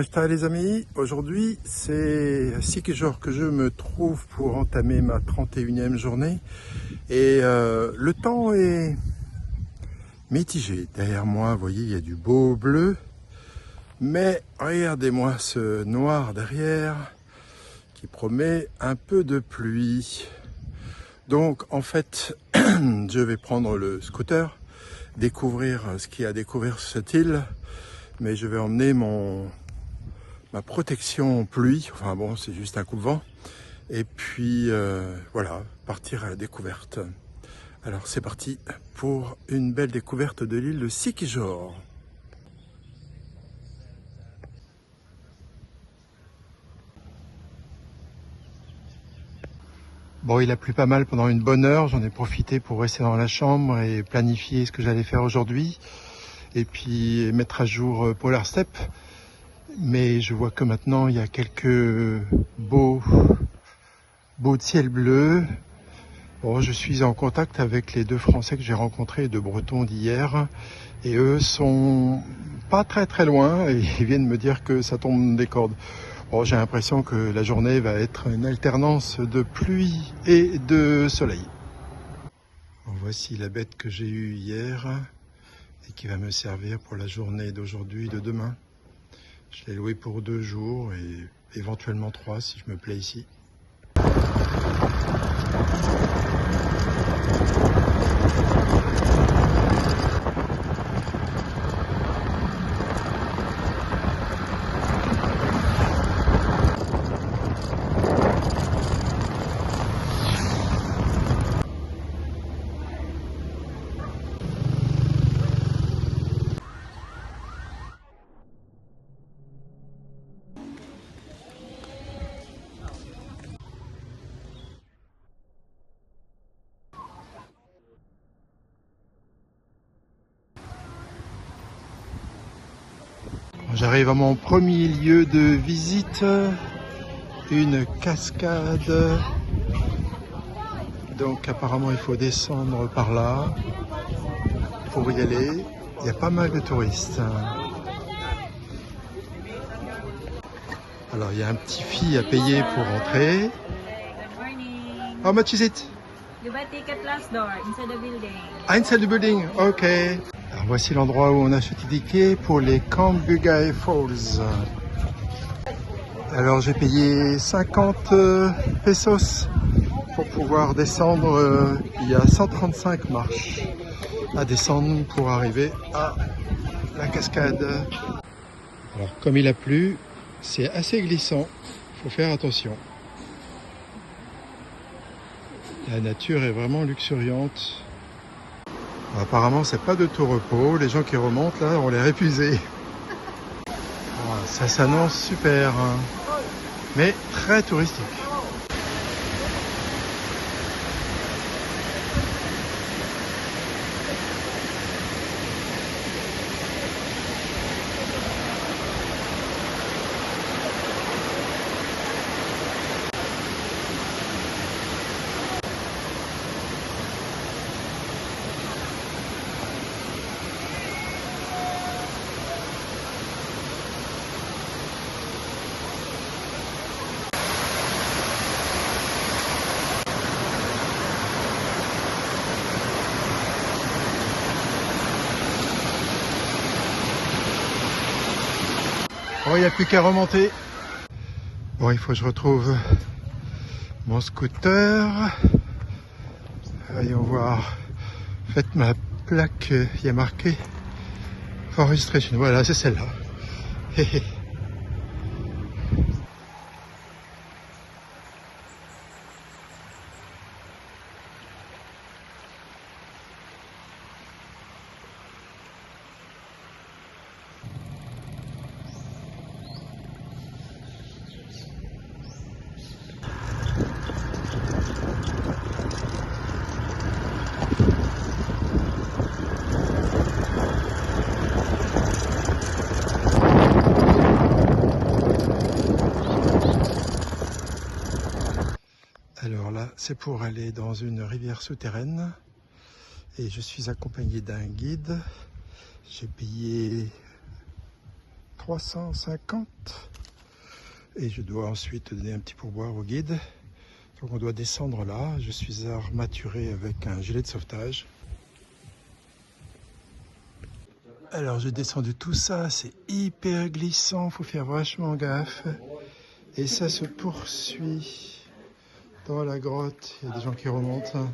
Moïsta les amis, aujourd'hui c'est 6 jours que je me trouve pour entamer ma 31e journée et le temps est mitigé. Derrière moi, vous voyez, il y a du beau bleu, mais regardez-moi ce noir derrière qui promet un peu de pluie. Donc en fait, je vais prendre le scooter, découvrir ce qu'il y a à découvrir sur cette île, mais je vais emmener ma protection pluie, enfin bon, c'est juste un coup de vent, et puis voilà, partir à la découverte. Alors c'est parti pour une belle découverte de l'île de Sikijor. Bon, il a plu pas mal pendant une bonne heure, j'en ai profité pour rester dans la chambre et planifier ce que j'allais faire aujourd'hui, et puis mettre à jour Polar Step. Mais je vois que maintenant il y a quelques beaux de ciel bleu. Bon, je suis en contact avec les deux Français que j'ai rencontrés, deux Bretons d'hier, et eux sont pas très loin et ils viennent me dire que ça tombe des cordes. Bon, j'ai l'impression que la journée va être une alternance de pluie et de soleil. Bon, voici la bête que j'ai eue hier et qui va me servir pour la journée d'aujourd'hui et de demain. Je l'ai loué pour 2 jours et éventuellement 3 si je me plais ici. J'arrive à mon premier lieu de visite, une cascade. Donc apparemment il faut descendre par là pour y aller. Il y a pas mal de touristes. Alors il y a un petit fee à payer pour entrer. Good morning. How much is it? You buy ticket last door inside the building. Inside the building, ok. Alors voici l'endroit où on a ce ticket pour les Cambugai Falls. Alors j'ai payé 50 pesos pour pouvoir descendre. Il y a 135 marches à descendre pour arriver à la cascade. Alors comme il a plu, c'est assez glissant, il faut faire attention. La nature est vraiment luxuriante. Apparemment c'est pas de tout repos, les gens qui remontent là ont l'air épuisés. Ça s'annonce super, hein, mais très touristique. Bon, il n'y a plus qu'à remonter. Bon, il faut que je retrouve mon scooter. Voyons voir. Faites ma plaque, il y a marqué Registration. Voilà, c'est celle-là. Alors là, c'est pour aller dans une rivière souterraine et je suis accompagné d'un guide. J'ai payé 350. Et je dois ensuite donner un petit pourboire au guide. Donc on doit descendre là. Je suis armaturé avec un gilet de sauvetage. Alors j'ai descendu tout ça, c'est hyper glissant, faut faire vachement gaffe. Et ça se poursuit dans la grotte, il y a des gens qui remontent.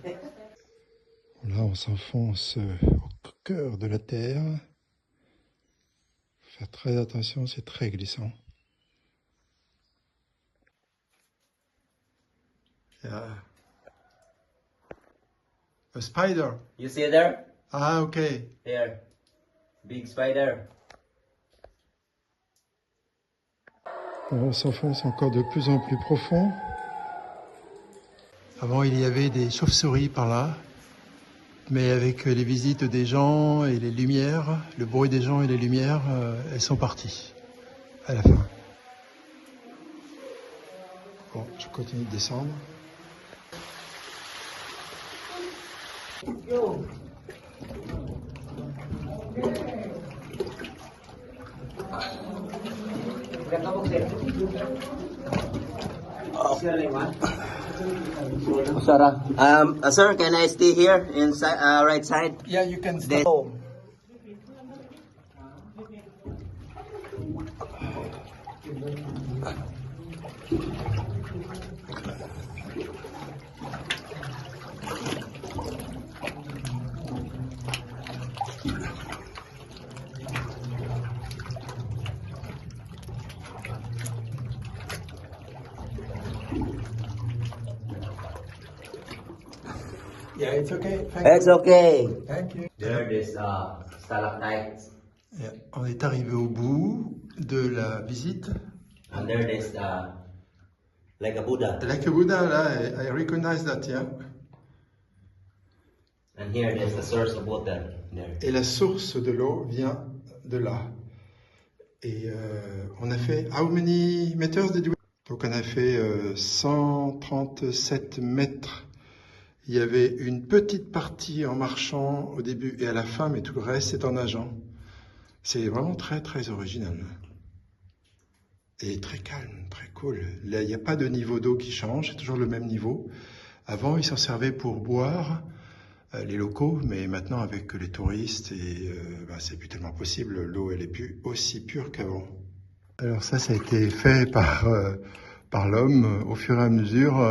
Là on s'enfonce au cœur de la terre. Faut faire très attention, c'est très glissant. Yeah. A spider. You see it there? Ah, okay. There. Big spider. On s'enfonce encore de plus en plus profond. Avant, il y avait des chauves-souris par là. Mais avec les visites des gens et les lumières, le bruit des gens et les lumières, elles sont parties à la fin. Bon, je continue de descendre. Sarah. Sir, can I stay here inside, right side? Yeah, you can stay. Yeah, it's okay. It's okay. Thank you. There is stalactites. Yeah. On est arrivé au bout de la visite. And there is like a Buddha. Like a Buddha, là, I recognize that, yeah. And here there's the source of water. There. Et la source de l'eau vient de là. Et on a fait, how many meters did you... Donc on a fait 137 mètres. Il y avait une petite partie en marchant au début et à la fin, mais tout le reste c'est en nageant. C'est vraiment très très original. Et très calme, très cool. Là, il n'y a pas de niveau d'eau qui change, c'est toujours le même niveau. Avant, ils s'en servaient pour boire, les locaux, mais maintenant avec les touristes, et c'est plus tellement possible. L'eau, elle est plus aussi pure qu'avant. Alors ça a été fait par l'homme. Au fur et à mesure,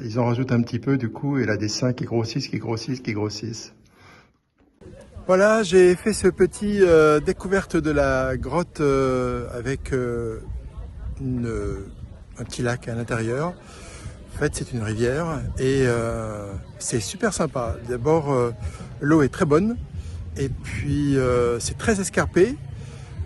ils en rajoutent un petit peu du coup, et là des seins qui grossissent, qui grossissent, qui grossissent. Voilà, j'ai fait ce petit découverte de la grotte avec un petit lac à l'intérieur. En fait, c'est une rivière et c'est super sympa. D'abord, l'eau est très bonne et puis c'est très escarpé.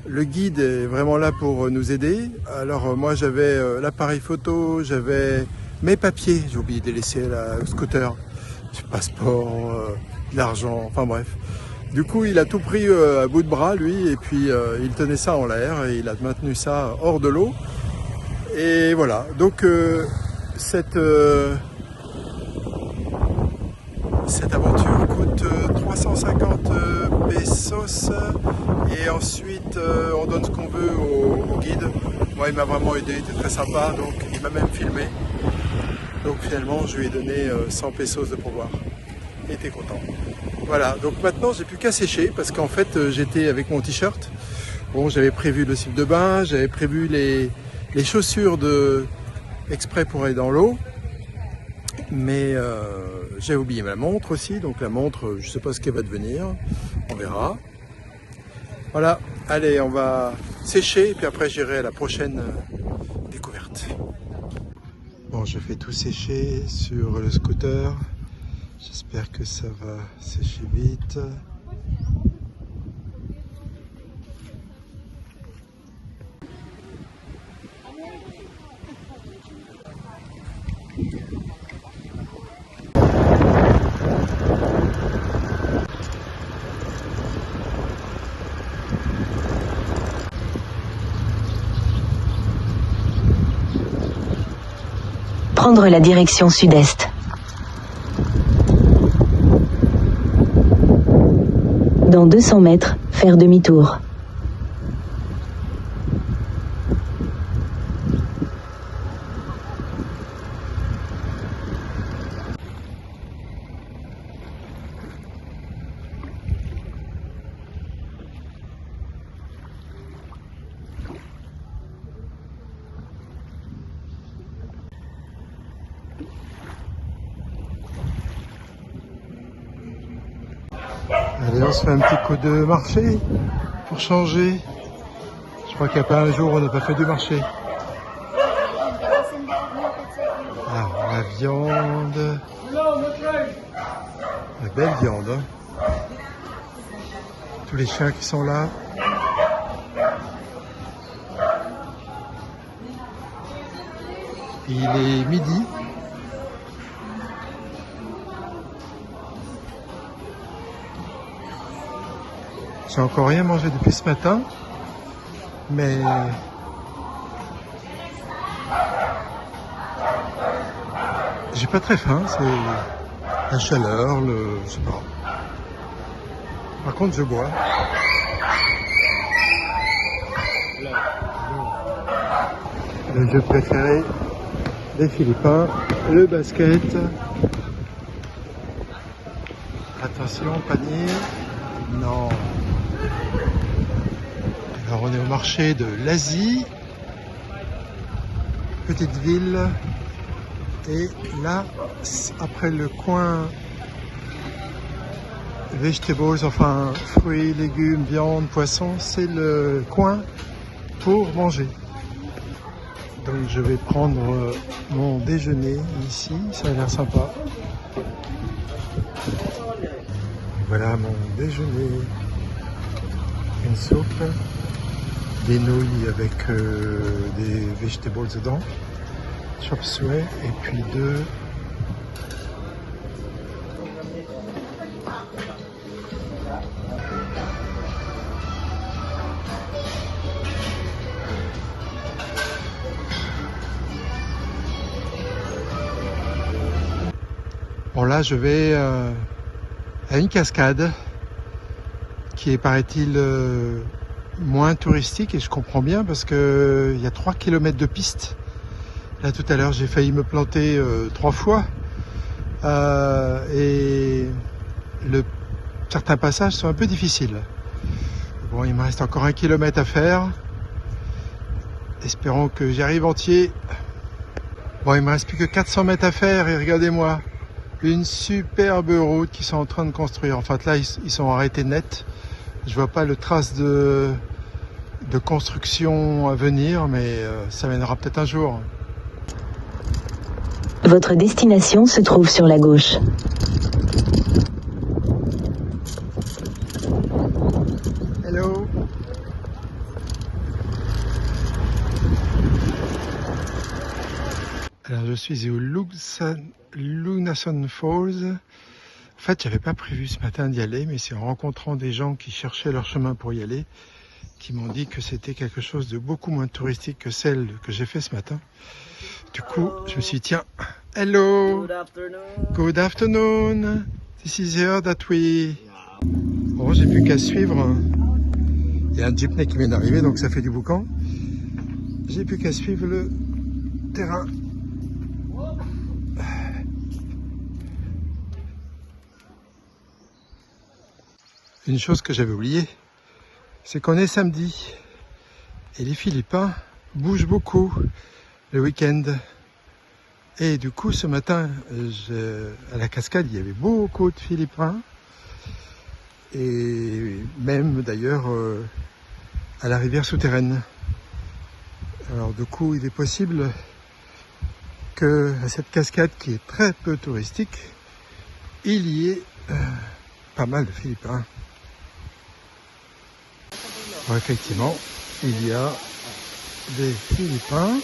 Le guide est vraiment là pour nous aider. Alors moi, j'avais l'appareil photo, j'avais mes papiers. J'ai oublié de les laisser au scooter. Du passeport, de l'argent, enfin bref. Du coup, il a tout pris à bout de bras, lui, et puis il tenait ça en l'air et il a maintenu ça hors de l'eau. Et voilà, donc cette aventure coûte 350 pesos et ensuite on donne ce qu'on veut au guide. Moi, il m'a vraiment aidé, il était très sympa, donc il m'a même filmé. Donc finalement, je lui ai donné 100 pesos de pourboire. Il était content. Voilà, donc maintenant j'ai plus qu'à sécher parce qu'en fait j'étais avec mon t-shirt. Bon, j'avais prévu le slip de bain, j'avais prévu les chaussures exprès pour aller dans l'eau. Mais j'ai oublié ma montre aussi, donc la montre, je sais pas ce qu'elle va devenir, on verra. Voilà, allez, on va sécher et puis après j'irai à la prochaine découverte. Bon, je fais tout sécher sur le scooter. J'espère que ça va sécher vite. Prendre la direction sud-est. Dans 200 mètres, faire demi-tour. Allez, on se fait un petit coup de marché pour changer. Je crois qu'il n'y a pas un jour où on n'a pas fait du marché. Ah, la viande. La belle viande. Hein. Tous les chiens qui sont là. Il est midi. J'ai encore rien mangé depuis ce matin, mais j'ai pas très faim, c'est la chaleur, je sais pas. Par contre, je bois. Le jeu préféré des Philippins, le basket. Attention, panier. Non. Alors on est au marché de l'Asie, petite ville, et là, après le coin vegetables, enfin fruits, légumes, viande, poisson, c'est le coin pour manger. Donc je vais prendre mon déjeuner ici, ça a l'air sympa. Voilà mon déjeuner, une soupe, des nouilles avec des vegetables dedans, chop suey, et puis deux bon là je vais à une cascade qui est, paraît-il, moins touristique, et je comprends bien parce que il y a 3 km de piste. Là tout à l'heure j'ai failli me planter 3 fois et certains passages sont un peu difficiles. Bon, il me reste encore 1 kilomètre à faire. Espérons que j'y arrive entier. Bon, il me reste plus que 400 mètres à faire et regardez-moi, une superbe route qu'ils sont en train de construire. En fait là ils sont arrêtés net. Je vois pas le trace de construction à venir, mais ça viendra peut-être un jour. Votre destination se trouve sur la gauche. Hello. Alors je suis au Lunason Falls. En fait, j'avais pas prévu ce matin d'y aller, mais c'est en rencontrant des gens qui cherchaient leur chemin pour y aller, qui m'ont dit que c'était quelque chose de beaucoup moins touristique que celle que j'ai fait ce matin. Du coup, je me suis dit, tiens, hello, Good afternoon. good afternoon, this is here that we... Bon, j'ai plus qu'à suivre. Il y a un jeepney qui vient d'arriver, donc ça fait du boucan. J'ai plus qu'à suivre le terrain. Une chose que j'avais oubliée, c'est qu'on est samedi et les Philippins bougent beaucoup le week-end. Et du coup, ce matin, à la cascade, il y avait beaucoup de Philippins. Et même d'ailleurs à la rivière souterraine. Alors du coup, il est possible que à cette cascade qui est très peu touristique, il y ait pas mal de Philippins. Bon, effectivement, il y a des Philippins.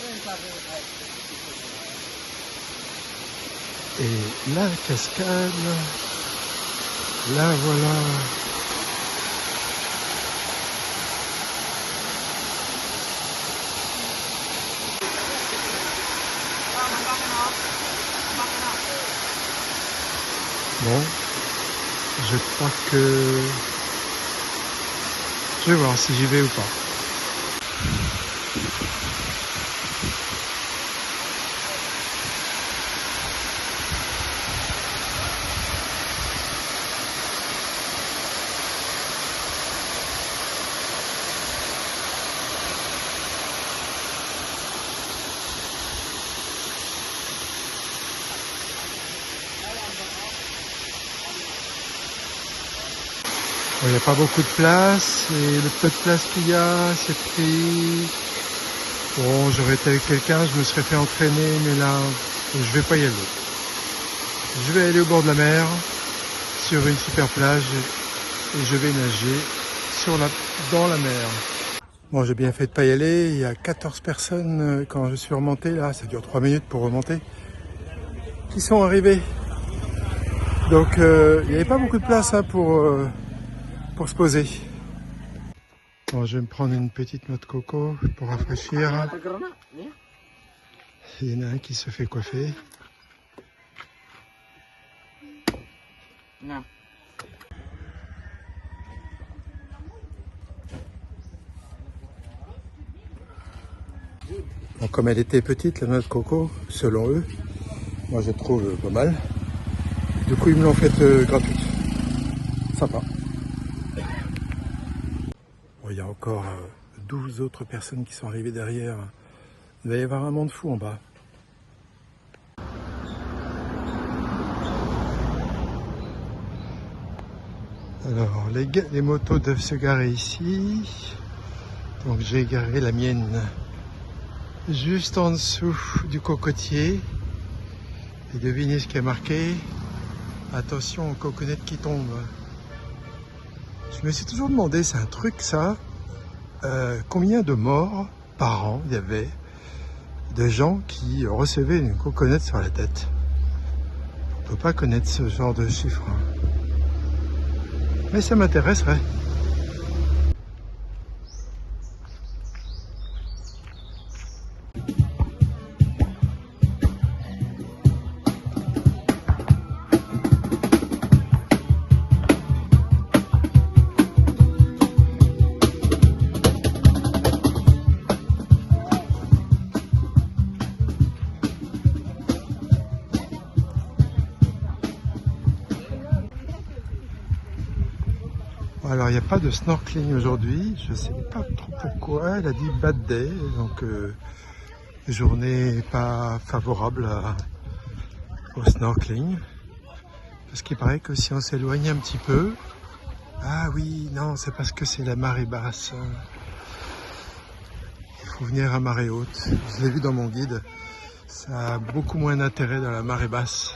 Et la cascade, là voilà. Bon, je crois que je vais voir si j'y vais ou pas. Bon, il n'y a pas beaucoup de place et le peu de place qu'il y a, c'est pris. Bon, j'aurais été avec quelqu'un, je me serais fait entraîner, mais là, je vais pas y aller. Je vais aller au bord de la mer, sur une super plage, et je vais nager dans la mer. Bon, j'ai bien fait de pas y aller. Il y a 14 personnes quand je suis remonté, là, ça dure 3 minutes pour remonter, qui sont arrivés. Donc, il n'y avait pas beaucoup de place hein, pour se poser. Bon, je vais me prendre une petite noix de coco pour rafraîchir. Il y en a un qui se fait coiffer. Non. Bon, comme elle était petite, la noix de coco, selon eux, moi je trouve pas mal. Du coup, ils me l'ont faite gratuite. Sympa. Bon, il y a encore 12 autres personnes qui sont arrivées derrière. Il va y avoir un monde fou en bas. Alors, les motos doivent se garer ici. Donc j'ai garé la mienne juste en dessous du cocotier. Et devinez ce qui est marqué. Attention aux coconettes qui tombent. Je me suis toujours demandé, c'est un truc ça, combien de morts par an il y avait de gens qui recevaient une coconette sur la tête. On ne peut pas connaître ce genre de chiffres. Mais ça m'intéresserait. Alors il n'y a pas de snorkeling aujourd'hui, je ne sais pas trop pourquoi, elle a dit bad day, donc journée pas favorable au snorkeling. Parce qu'il paraît que si on s'éloigne un petit peu, ah oui, non, c'est parce que c'est la marée basse. Il faut venir à marée haute, je l'ai vu dans mon guide, ça a beaucoup moins d'intérêt dans la marée basse.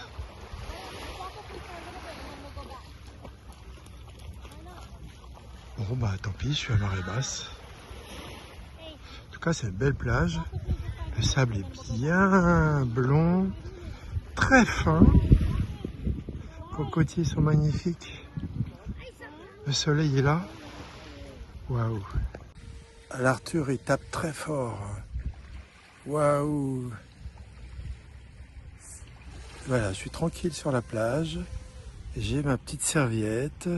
Bon bah tant pis, je suis à marée basse. En tout cas c'est une belle plage. Le sable est bien blond, très fin. Les cocotiers sont magnifiques. Le soleil est là. Waouh. L'Arthur il tape très fort. Waouh. Voilà, je suis tranquille sur la plage. J'ai ma petite serviette.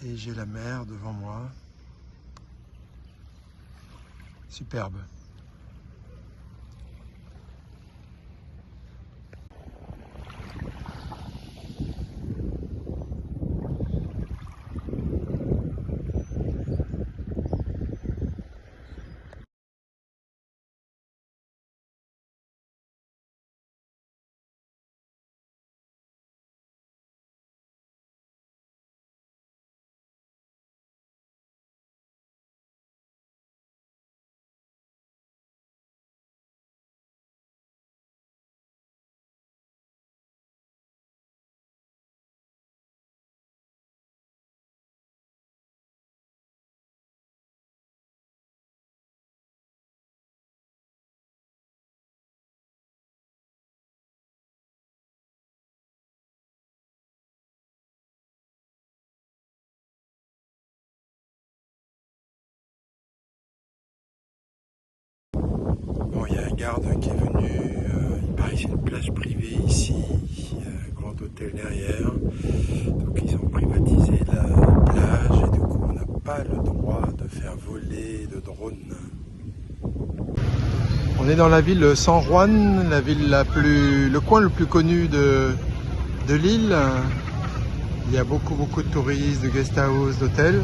Et j'ai la mer devant moi. Superbe. Bon, il y a un garde qui est venu, il paraît que c'est une plage privée ici, il y a un grand hôtel derrière, donc ils ont privatisé la plage et du coup on n'a pas le droit de faire voler de drones. On est dans la ville de San Juan, la ville le coin le plus connu de l'île. Il y a beaucoup de touristes, de guest house, d'hôtels.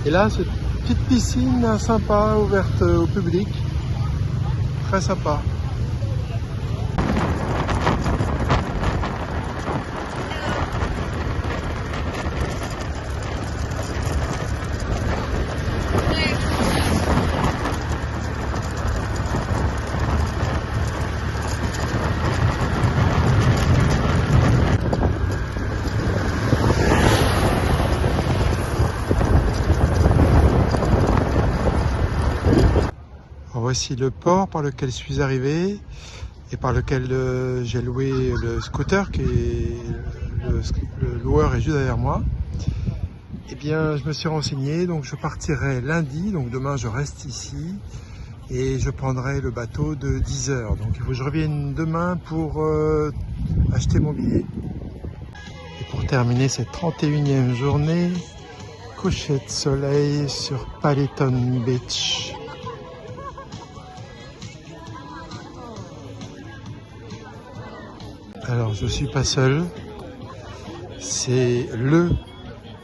Et là, cette petite piscine sympa, ouverte au public. Très sympa. voici le port par lequel je suis arrivé et par lequel j'ai loué le scooter, qui est le loueur est juste derrière moi. Eh bien, je me suis renseigné, donc je partirai lundi, donc demain je reste ici et je prendrai le bateau de 10 h. Donc il faut que je revienne demain pour acheter mon billet. Et pour terminer cette 31e journée, coucher de soleil sur Paletón Beach. Alors je suis pas seul, c'est le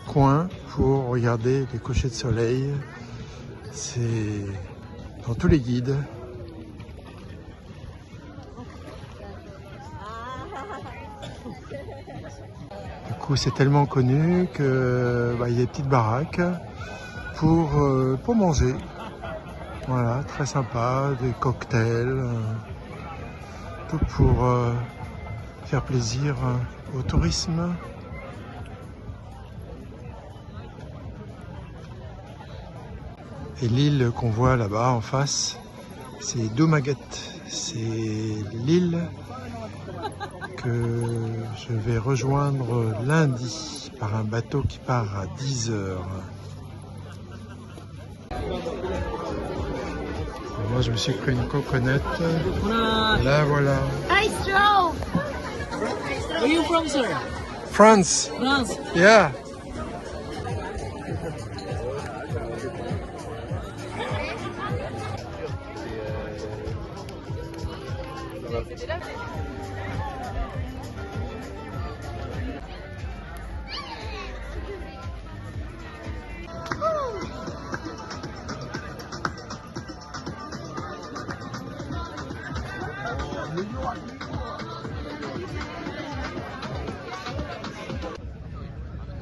coin pour regarder les couchers de soleil, c'est dans tous les guides. Du coup c'est tellement connu que il y a des petites baraques pour manger. Voilà, très sympa, des cocktails, tout pour faire plaisir au tourisme. Et l'île qu'on voit là-bas en face, c'est Dumaguete. C'est l'île que je vais rejoindre lundi par un bateau qui part à 10 h. Moi, je me suis pris une coconut. Là, voilà. Nice stroke! Where are you from, sir? France. France. Yeah.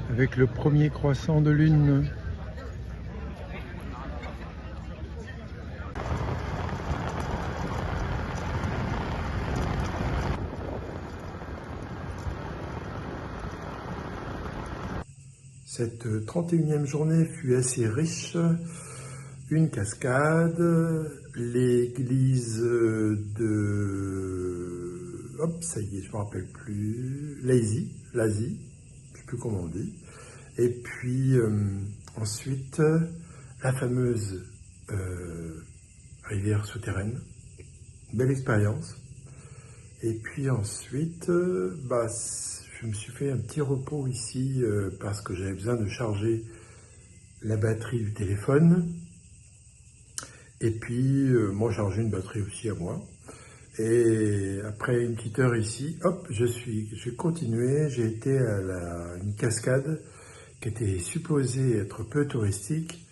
Avec le premier croissant de lune. Cette 31e journée fut assez riche. Une cascade, l'église de... Hop, ça y est, je ne me rappelle plus. Lazy, je ne sais plus comment on dit. Et puis ensuite, la fameuse rivière souterraine. Belle expérience. Et puis ensuite, je me suis fait un petit repos ici parce que j'avais besoin de charger la batterie du téléphone. Et puis, moi, charger une batterie aussi à moi. Et après une petite heure ici, hop, j'ai continué. J'ai été à une cascade qui était supposée être peu touristique.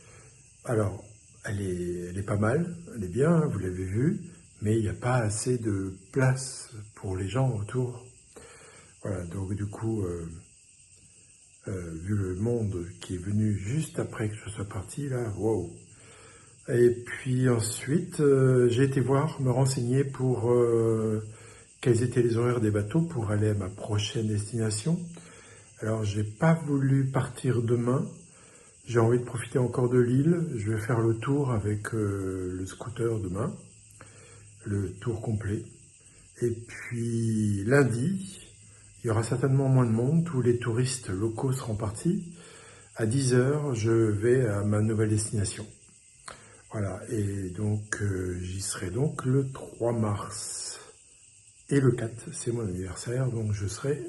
Alors, elle est pas mal, elle est bien, vous l'avez vu, mais il n'y a pas assez de place pour les gens autour. Voilà, donc du coup, vu le monde qui est venu juste après que je sois parti, là, wow. Et puis ensuite, j'ai été me renseigner pour quels étaient les horaires des bateaux pour aller à ma prochaine destination. Alors, j'ai pas voulu partir demain. J'ai envie de profiter encore de l'île. Je vais faire le tour avec le scooter demain, le tour complet. Et puis lundi, il y aura certainement moins de monde. Tous les touristes locaux seront partis. À 10 h, je vais à ma nouvelle destination. Voilà, et donc j'y serai donc le 3 mars. Et le 4, c'est mon anniversaire, donc je serai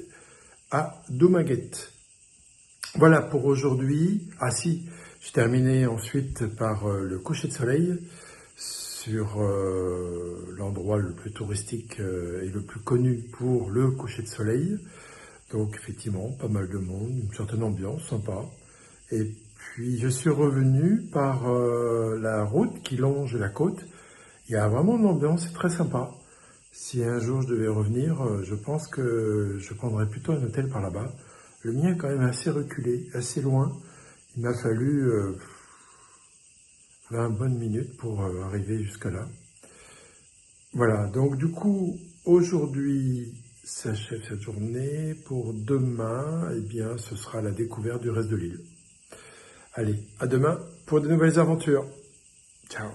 à Dumaguete. Voilà pour aujourd'hui. Ah si, j'ai terminé ensuite par le coucher de soleil sur l'endroit le plus touristique et le plus connu pour le coucher de soleil. Donc effectivement, pas mal de monde, une certaine ambiance sympa. Et puis je suis revenu par la route qui longe la côte. Il y a vraiment une ambiance, c'est très sympa. Si un jour je devais revenir, je pense que je prendrais plutôt un hôtel par là-bas. Le mien est quand même assez reculé, assez loin. Il m'a fallu 20 bonnes minutes pour arriver jusque-là. Voilà, donc du coup, aujourd'hui s'achève cette journée. Pour demain, eh bien, ce sera la découverte du reste de l'île. Allez, à demain pour de nouvelles aventures. Ciao.